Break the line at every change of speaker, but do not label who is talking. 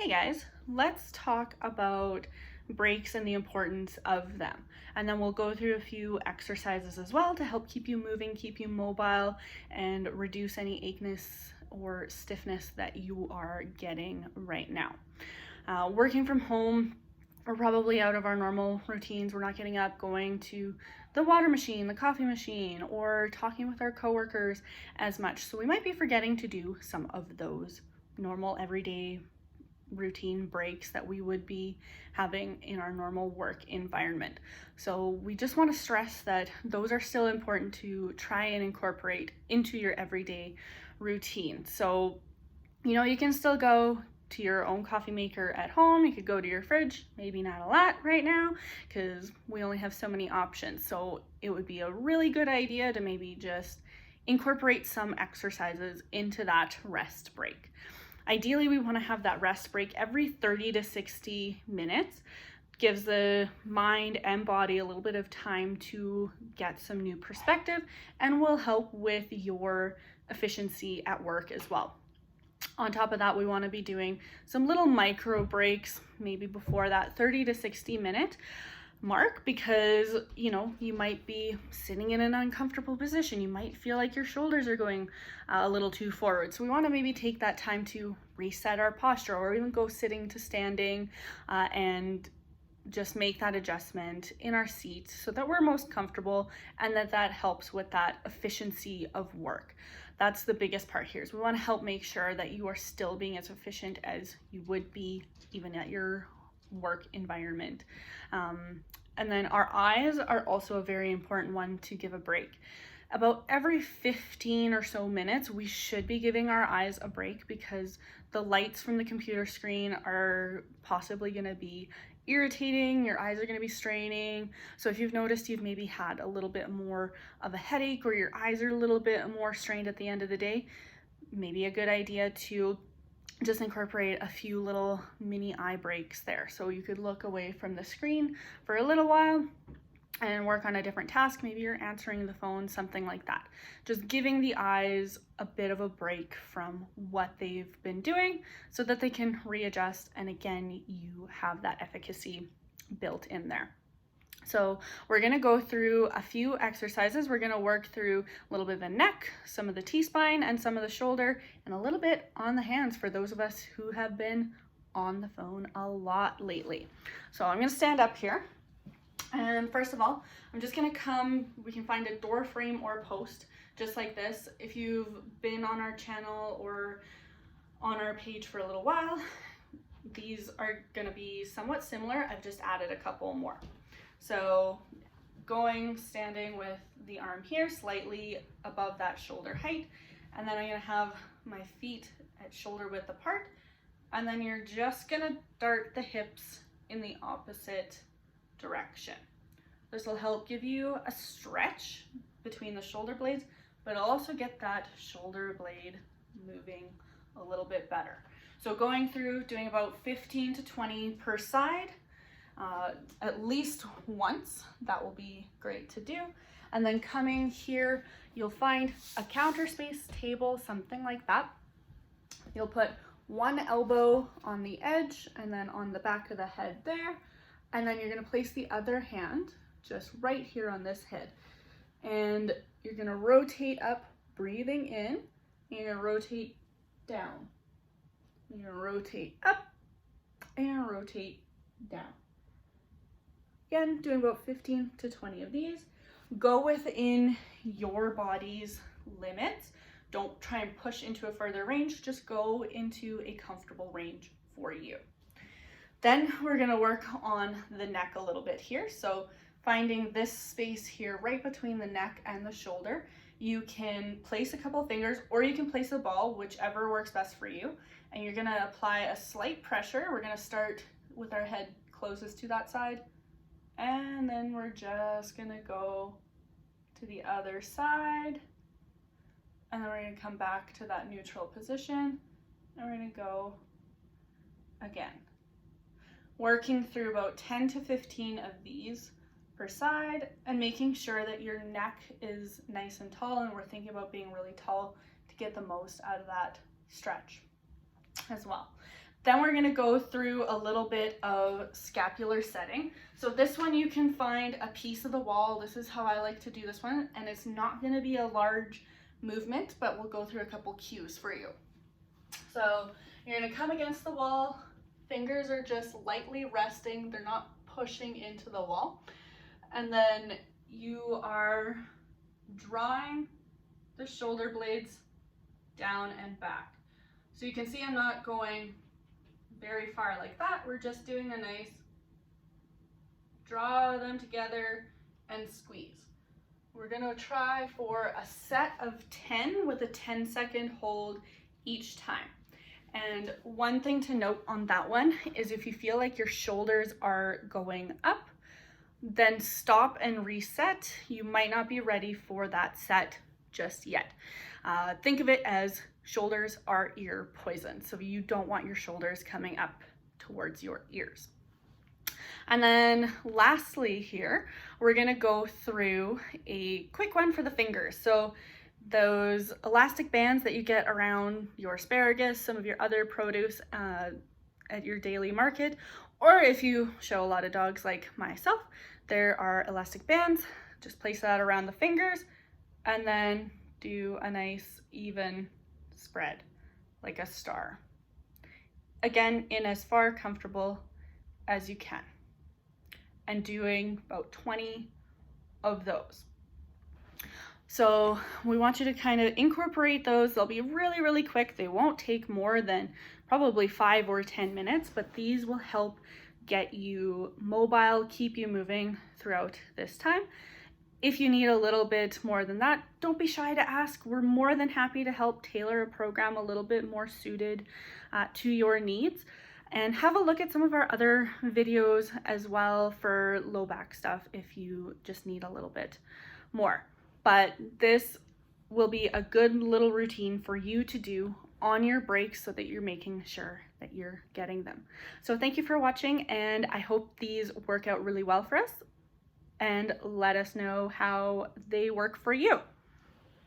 Hey guys, let's talk about breaks and the importance of them. And then we'll go through a few exercises as well to help keep you moving, keep you mobile, and reduce any achiness or stiffness that you are getting right now. Working from home, we're probably out of our normal routines. We're not getting up, going to the water machine, the coffee machine, or talking with our coworkers as much. So we might be forgetting to do some of those normal everyday routine breaks that we would be having in our normal work environment. So we just want to stress that those are still important to try and incorporate into your everyday routine. So, you can still go to your own coffee maker at home. You could go to your fridge, maybe not a lot right now because we only have so many options. So it would be a really good idea to maybe just incorporate some exercises into that rest break. Ideally, we want to have that rest break every 30 to 60 minutes. Gives the mind and body a little bit of time to get some new perspective and will help with your efficiency at work as well. On top of that, we want to be doing some little micro breaks, maybe before that 30 to 60 minute mark, because you might be sitting in an uncomfortable position. You might feel like your shoulders are going a little too forward. So we want to maybe take that time to reset our posture, or even go sitting to standing and just make that adjustment in our seat so that we're most comfortable, and that helps with that efficiency of work. That's the biggest part here, is we want to help make sure that you are still being as efficient as you would be even at your work environment. And then our eyes are also a very important one to give a break. About every 15 or so minutes, we should be giving our eyes a break, because the lights from the computer screen are possibly going to be irritating. Your eyes are going to be straining. So if you've noticed you've maybe had a little bit more of a headache, or your eyes are a little bit more strained at the end of the day, maybe a good idea to just incorporate a few little mini eye breaks there. So you could look away from the screen for a little while and work on a different task. Maybe you're answering the phone, something like that. Just giving the eyes a bit of a break from what they've been doing so that they can readjust. And again, you have that efficacy built in there. So we're going to go through a few exercises. We're going to work through a little bit of the neck, some of the T-spine, and some of the shoulder, and a little bit on the hands for those of us who have been on the phone a lot lately. So I'm going to stand up here. And first of all, I'm just going to we can find a door frame or post just like this. If you've been on our channel or on our page for a little while, these are going to be somewhat similar. I've just added a couple more. So standing with the arm here slightly above that shoulder height, and then I'm going to have my feet at shoulder width apart, and then you're just going to dart the hips in the opposite direction. This will help give you a stretch between the shoulder blades, but it'll also get that shoulder blade moving a little bit better. So going through doing about 15 to 20 per side, at least once, that will be great to do. And then coming here, you'll find a counter space table, something like that. You'll put one elbow on the edge and then on the back of the head there. And then you're going to place the other hand just right here on this head. And you're going to rotate up, breathing in, and you're going to rotate down. You're going to rotate up and rotate down. Again, doing about 15 to 20 of these. Go within your body's limits. Don't try and push into a further range. Just go into a comfortable range for you. Then we're going to work on the neck a little bit here. So finding this space here right between the neck and the shoulder, you can place a couple fingers, or you can place a ball, whichever works best for you. And you're going to apply a slight pressure. We're going to start with our head closest to that side, and then we're just going to go to the other side, and then we're going to come back to that neutral position, and we're going to go again. Working through about 10 to 15 of these per side, and making sure that your neck is nice and tall, and we're thinking about being really tall to get the most out of that stretch as well. Then we're gonna go through a little bit of scapular setting. So this one you can find a piece of the wall. This is how I like to do this one, and it's not gonna be a large movement, but we'll go through a couple cues for you. So you're gonna come against the wall, fingers are just lightly resting, they're not pushing into the wall. And then you are drawing the shoulder blades down and back. So you can see I'm not going very far like that. We're just doing a nice draw them together and squeeze. We're gonna try for a set of 10 with a 10-second hold each time. And one thing to note on that one is if you feel like your shoulders are going up, then stop and reset. You might not be ready for that set just yet. Think of it as shoulders are ear poison. So you don't want your shoulders coming up towards your ears. And then lastly here, we're gonna go through a quick one for the fingers. So those elastic bands that you get around your asparagus, some of your other produce at your daily market, or if you show a lot of dogs like myself, there are elastic bands. Just place that around the fingers and then do a nice even spread like a star. Again, in as far comfortable as you can, and doing about 20 of those. So we want you to kind of incorporate those. They'll be really, really quick. They won't take more than probably 5 or 10 minutes, but these will help get you mobile, keep you moving throughout this time. If you need a little bit more than that, don't be shy to ask. We're more than happy to help tailor a program a little bit more suited to your needs. And have a look at some of our other videos as well for low back stuff if you just need a little bit more. But this will be a good little routine for you to do on your breaks so that you're making sure that you're getting them. So thank you for watching, and I hope these work out really well for us, and let us know how they work for you.